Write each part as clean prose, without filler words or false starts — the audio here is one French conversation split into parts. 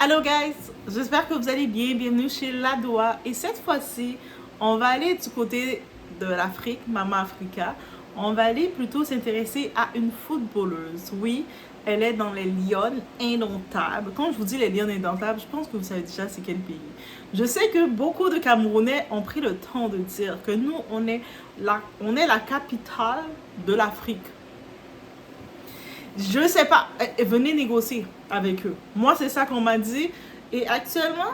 Hello guys, j'espère que vous allez bien, bienvenue chez Ladoa et cette fois-ci, on va aller du côté de l'Afrique, Mama Africa. On va aller plutôt s'intéresser à une footballeuse. Oui, elle est dans les Lions indomptables. Quand je vous dis les Lions indomptables, je pense que vous savez déjà c'est quel pays. Je sais que beaucoup de Camerounais ont pris le temps de dire que nous, on est la capitale de l'Afrique. Je sais pas, venez négocier avec eux. Moi, c'est ça qu'on m'a dit. Et actuellement,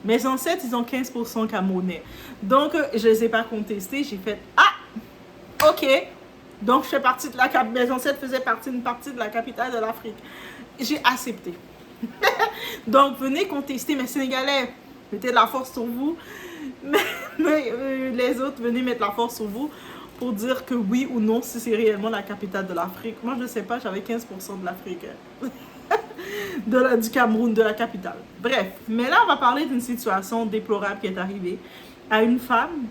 mes ancêtres, ils ont 15% camerounais. Donc, je ne les ai pas contestés. J'ai fait, ah, ok. Donc, je fais partie de mes ancêtres faisaient une partie de la capitale de l'Afrique. J'ai accepté. Donc, venez contester mes Sénégalais. Mettez de la force sur vous. Mais les autres, venez mettre la force sur vous pour dire que oui ou non, si c'est réellement la capitale de l'Afrique. Moi, je ne sais pas, j'avais 15% de l'Afrique. Du Cameroun, de la capitale. Bref, mais là, on va parler d'une situation déplorable qui est arrivée à une femme,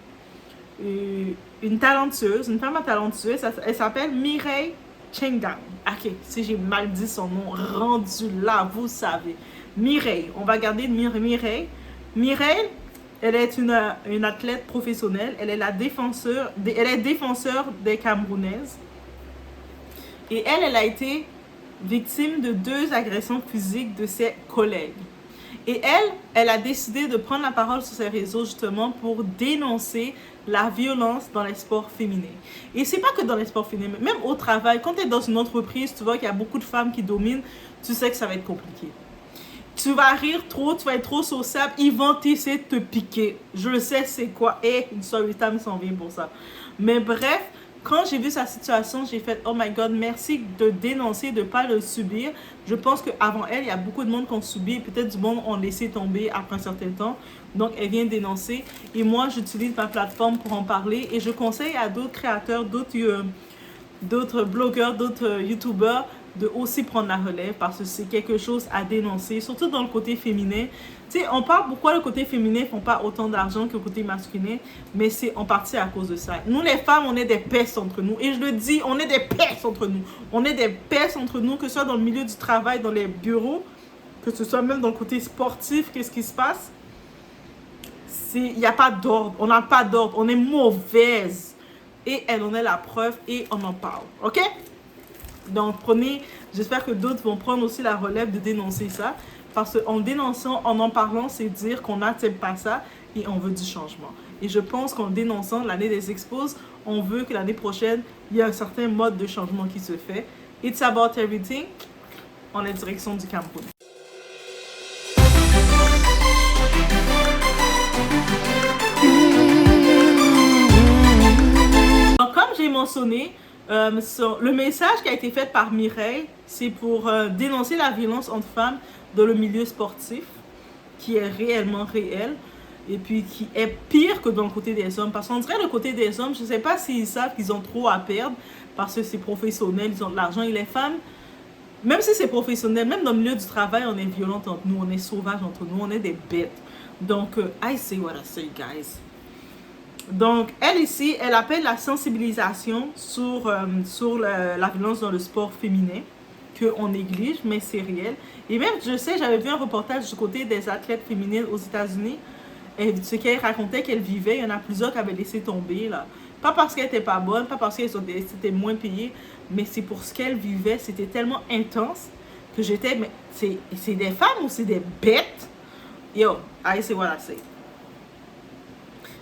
une femme talentueuse, elle s'appelle Mireille Chengang. Ok, si j'ai mal dit son nom, rendu là, vous savez. Mireille, on va garder Mireille. Mireille, elle est une athlète professionnelle, elle est défenseur des Camerounaises. Et elle a été victime de 2 agressions physiques de ses collègues. Et elle a décidé de prendre la parole sur ses réseaux justement pour dénoncer la violence dans les sports féminins. Et c'est pas que dans les sports féminins, même au travail, quand tu es dans une entreprise, tu vois qu'il y a beaucoup de femmes qui dominent, tu sais que ça va être compliqué. Tu vas rire trop, tu vas être trop sociable, ils vont essayer de te piquer. Je le sais, c'est quoi. Et une sorry time s'en vient pour ça. Mais bref, quand j'ai vu sa situation, j'ai fait « Oh my God, merci de dénoncer, de ne pas le subir. » Je pense qu'avant elle, il y a beaucoup de monde qui ont subi. Peut-être du monde ont laissé tomber après un certain temps. Donc, elle vient dénoncer. Et moi, j'utilise ma plateforme pour en parler. Et je conseille à d'autres créateurs, d'autres blogueurs, d'autres youtubeurs de aussi prendre la relève parce que c'est quelque chose à dénoncer, surtout dans le côté féminin. Tu sais, on parle pourquoi le côté féminin ne font pas autant d'argent que le côté masculin, mais c'est en partie à cause de ça. Nous, les femmes, on est des pestes entre nous. Et je le dis, on est des pestes entre nous. On est des pestes entre nous, que ce soit dans le milieu du travail, dans les bureaux, que ce soit même dans le côté sportif, qu'est-ce qui se passe? Il n'y a pas d'ordre. On n'a pas d'ordre. On est mauvaise. Et elle en est la preuve et on en parle. OK? Donc, j'espère que d'autres vont prendre aussi la relève de dénoncer ça. Parce qu'en dénonçant, en parlant, c'est dire qu'on n'accepte pas ça et on veut du changement. Et je pense qu'en dénonçant l'année des expos, on veut que l'année prochaine, il y ait un certain mode de changement qui se fait. It's about everything en la direction du Cameroun. Donc, comme j'ai mentionné, le message qui a été fait par Mireille, c'est pour dénoncer la violence entre femmes dans le milieu sportif, qui est réellement réel, et puis qui est pire que dans le côté des hommes. Parce qu'on dirait le côté des hommes, je ne sais pas s'ils savent qu'ils ont trop à perdre, parce que c'est professionnel, ils ont de l'argent, et les femmes, même si c'est professionnel, même dans le milieu du travail, on est violente entre nous, on est sauvage entre nous, on est des bêtes. Donc, I say what I say, guys. Donc, elle ici, elle appelle la sensibilisation sur la violence dans le sport féminin, qu'on néglige, mais c'est réel. Et même, je sais, j'avais vu un reportage du côté des athlètes féminines aux États-Unis, et ce qu'elle racontait qu'elle vivait, il y en a plusieurs qui avaient laissé tomber, là. Pas parce qu'elle n'était pas bonne, pas parce qu'elles étaient moins payées, mais c'est pour ce qu'elle vivait, c'était tellement intense que j'étais, mais c'est des femmes ou c'est des bêtes? Yo, I say what I say.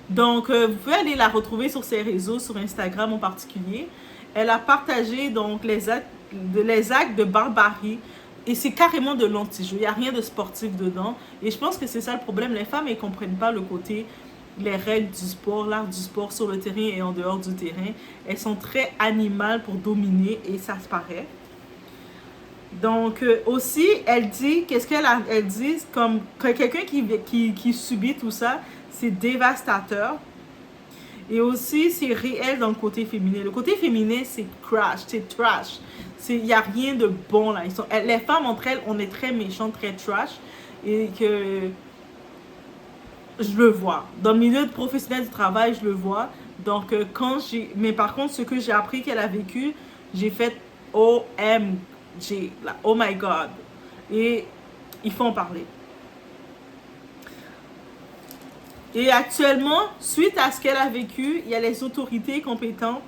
Donc, vous pouvez aller la retrouver sur ses réseaux, sur Instagram en particulier. Elle a partagé donc les actes de barbarie. Et c'est carrément de l'anti-jeu. Il n'y a rien de sportif dedans. Et je pense que c'est ça le problème. Les femmes, elles ne comprennent pas le côté, les règles du sport, l'art du sport sur le terrain et en dehors du terrain. Elles sont très animales pour dominer et ça se paraît. Donc, aussi, elle dit, elle dit, comme quelqu'un qui subit tout ça, c'est dévastateur. Et aussi, c'est réel dans le côté féminin. Le côté féminin, c'est crash, c'est trash. Il n'y a rien de bon là. Les femmes entre elles, on est très méchantes, très trash. Et que je le vois. Dans le milieu professionnel du travail, je le vois. Donc, mais par contre, ce que j'ai appris qu'elle a vécu, j'ai fait OMG, là, oh my God. Et il faut en parler. Et actuellement, suite à ce qu'elle a vécu, il y a les autorités compétentes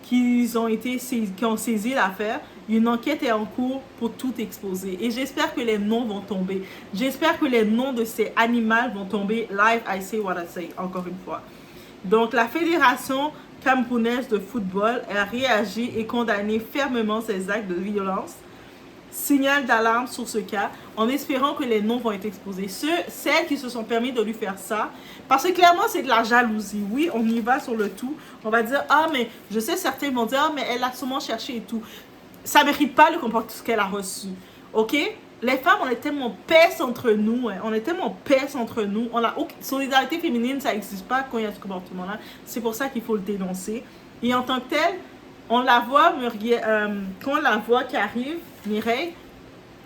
qui ont saisi l'affaire. Une enquête est en cours pour tout exposer. Et j'espère que les noms vont tomber. J'espère que les noms de ces animaux vont tomber. Live, I say what I say, encore une fois. Donc, la Fédération camerounaise de football a réagi et condamné fermement ces actes de violence. Signal d'alarme sur ce cas, en espérant que les noms vont être exposés. Celles qui se sont permis de lui faire ça, parce que clairement c'est de la jalousie. Oui, on y va sur le tout. On va dire, ah mais je sais, certains vont dire, ah mais elle a sûrement cherché et tout. Ça ne mérite pas le comportement qu'elle a reçu. Ok? Les femmes, on est tellement pèse entre nous. Hein. On est tellement pèse entre nous. Solidarité féminine, ça n'existe pas quand il y a ce comportement-là. C'est pour ça qu'il faut le dénoncer. Et en tant que tel, on la voit, quand on la voit qui arrive, Mireille,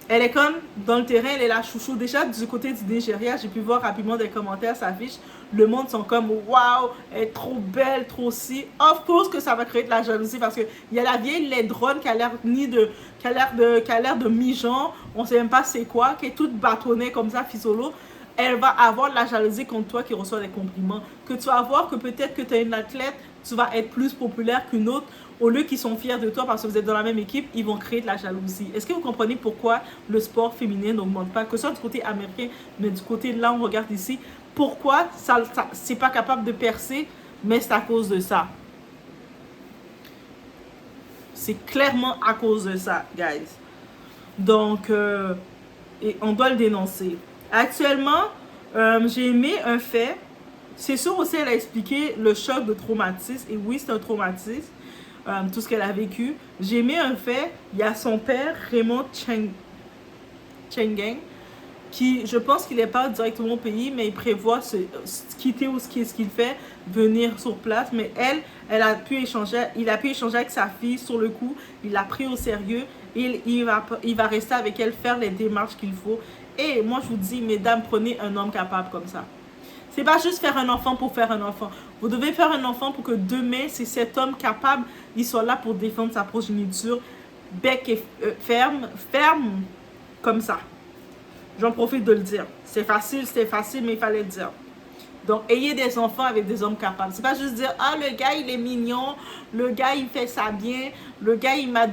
elle est comme dans le terrain, elle est là chouchou. Déjà du côté du Nigeria, j'ai pu voir rapidement des commentaires s'affichent. Le monde sont comme waouh, elle est trop belle, trop si. Of course que ça va créer de la jalousie parce que il y a la vieille laidronne qui a l'air de mi-genre, on sait même pas c'est quoi, qui est toute bâtonnée comme ça, fisolo. Elle va avoir de la jalousie contre toi qui reçoit des compliments. Que tu vas voir que peut-être que tu es une athlète, tu vas être plus populaire qu'une autre. Au lieu qu'ils sont fiers de toi parce que vous êtes dans la même équipe, ils vont créer de la jalousie. Est-ce que vous comprenez pourquoi le sport féminin n'augmente pas? Que ce soit du côté américain, mais du côté de là, on regarde ici. Pourquoi c'est pas capable de percer? Mais c'est à cause de ça. C'est clairement à cause de ça, guys. Donc, et on doit le dénoncer. Actuellement, j'ai aimé un fait. C'est sûr aussi, elle a expliqué le choc de traumatisme. Et oui, c'est un traumatisme. Tout ce qu'elle a vécu. J'ai aimé un fait, il y a son père, Raymond Chengang, qui, je pense qu'il n'est pas directement au pays, mais il prévoit quitter ou ce qu'il fait, venir sur place. Mais il a pu échanger avec sa fille sur le coup, il l'a pris au sérieux, et il va rester avec elle, faire les démarches qu'il faut. Et moi, je vous dis, mesdames, prenez un homme capable comme ça. C'est pas juste faire un enfant pour faire un enfant. Vous devez faire un enfant pour que demain, c'est cet homme capable, il soit là pour défendre sa progéniture, bec et ferme comme ça. J'en profite de le dire. C'était facile, mais il fallait le dire. Donc, ayez des enfants avec des hommes capables. C'est pas juste dire, ah, le gars, il est mignon, le gars, il fait ça bien, le gars, il m'a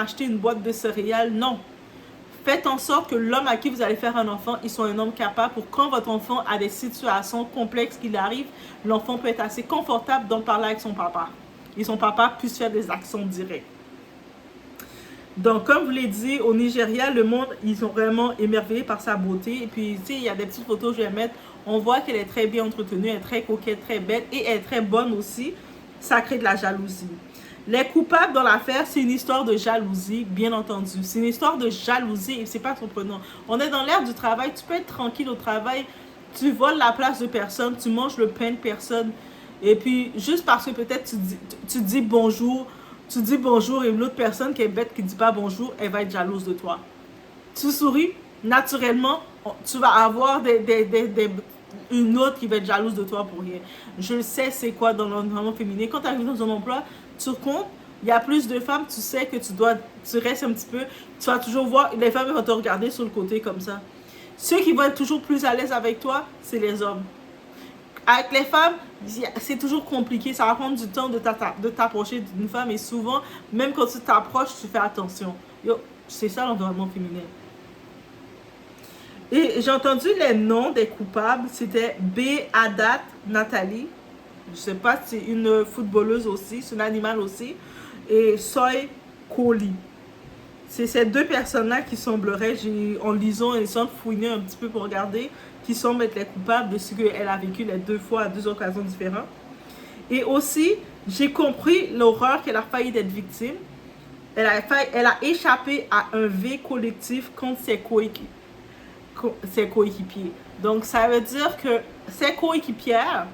acheté une boîte de céréales. Non. Faites en sorte que l'homme à qui vous allez faire un enfant, il soit un homme capable pour quand votre enfant a des situations complexes qui arrivent, l'enfant peut être assez confortable d'en parler avec son papa. Et son papa puisse faire des actions directes. Donc, comme je vous l'ai dit, au Nigeria, le monde, ils sont vraiment émerveillés par sa beauté. Et puis, tu sais, il y a des petites photos que je vais mettre. On voit qu'elle est très bien entretenue, elle est très coquette, très belle et elle est très bonne aussi. Ça crée de la jalousie. Les coupables dans l'affaire, c'est une histoire de jalousie, bien entendu. C'est une histoire de jalousie et c'est pas surprenant. On est dans l'ère du travail, tu peux être tranquille au travail, tu voles la place de personne, tu manges le pain de personne. Et puis, juste parce que peut-être tu dis bonjour, et l'autre personne qui est bête, qui dit pas bonjour, elle va être jalouse de toi. Tu souris, naturellement, tu vas avoir une autre qui va être jalouse de toi pour rien. Je sais c'est quoi dans l'environnement féminin. Quand tu arrives dans un emploi, tu comptes, il y a plus de femmes, tu sais que tu restes un petit peu, tu vas toujours voir, les femmes vont te regarder sur le côté comme ça. Ceux qui vont être toujours plus à l'aise avec toi, c'est les hommes. Avec les femmes, c'est toujours compliqué, ça va prendre du temps de t'approcher d'une femme et souvent, même quand tu t'approches, tu fais attention. C'est ça l'environnement féminin. Et j'ai entendu les noms des coupables, c'était B. Adat Nathalie, je sais pas, c'est une footballeuse aussi, c'est un animal aussi, et Soy Koli. C'est ces deux personnes-là qui sembleraient, en lisant et sans fouiner un petit peu pour regarder, qui semblent être les coupables de ce qu'elle a vécu les deux fois à deux occasions différentes. Et aussi, j'ai compris l'horreur qu'elle a failli d'être victime. Elle a échappé à un V collectif contre ses coéquipiers. Donc, ça veut dire que ses coéquipières,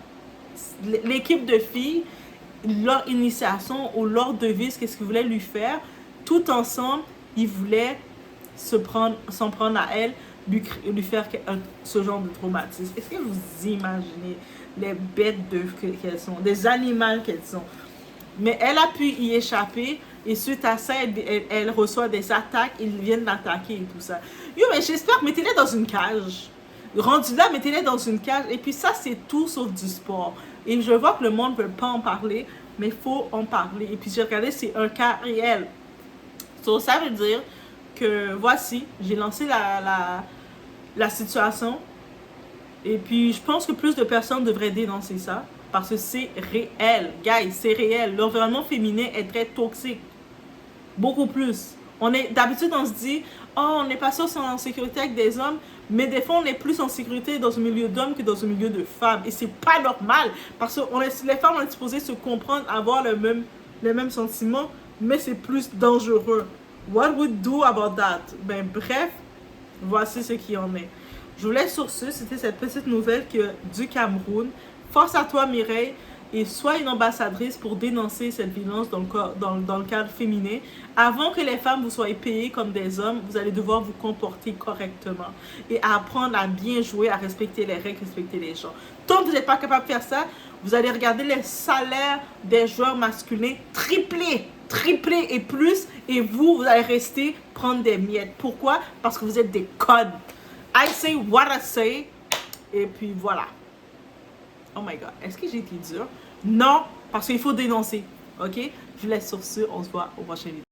l'équipe de filles, leur initiation ou leur devise, qu'est-ce qu'ils voulaient lui faire, tout ensemble, ils voulaient s'en prendre à elle, lui faire ce genre de traumatisme. Est-ce que vous imaginez les bêtes d'œufs qu'elles sont, des animaux qu'elles sont? Mais elle a pu y échapper. Et suite à ça, elle reçoit des attaques, ils viennent l'attaquer et tout ça. Yo, mais j'espère, mettez-les dans une cage. Rendu là, mettez-les dans une cage. Et puis ça, c'est tout sauf du sport. Et je vois que le monde ne veut pas en parler, mais il faut en parler. Et puis j'ai regardé, c'est un cas réel. So, ça veut dire que voici, j'ai lancé la situation. Et puis je pense que plus de personnes devraient dénoncer ça. Parce que c'est réel. Guys, c'est réel. L'environnement féminin est très toxique. Beaucoup plus. D'habitude, on se dit, oh, on n'est pas sûr si on est en sécurité avec des hommes, mais des fois, on est plus en sécurité dans un milieu d'hommes que dans un milieu de femmes. Et c'est pas normal, parce que les femmes, on est supposées se comprendre, avoir les mêmes sentiments, mais c'est plus dangereux. What would do about that? Ben, bref, voici ce qui en est. Je vous laisse sur ce, c'était cette petite nouvelle du Cameroun. Force à toi, Mireille. Et sois une ambassadrice pour dénoncer cette violence dans le cadre féminin. Avant que les femmes vous soient payées comme des hommes, vous allez devoir vous comporter correctement et apprendre à bien jouer, à respecter les règles, respecter les gens. Tant que vous n'êtes pas capable de faire ça, vous allez regarder les salaires des joueurs masculins tripler et plus, et vous allez rester prendre des miettes. Pourquoi? Parce que vous êtes des connes. I say what I say, et puis voilà. Oh my god, est-ce que j'ai été dure? Non, parce qu'il faut dénoncer, ok? Je vous laisse sur ce, on se voit au prochain vidéo.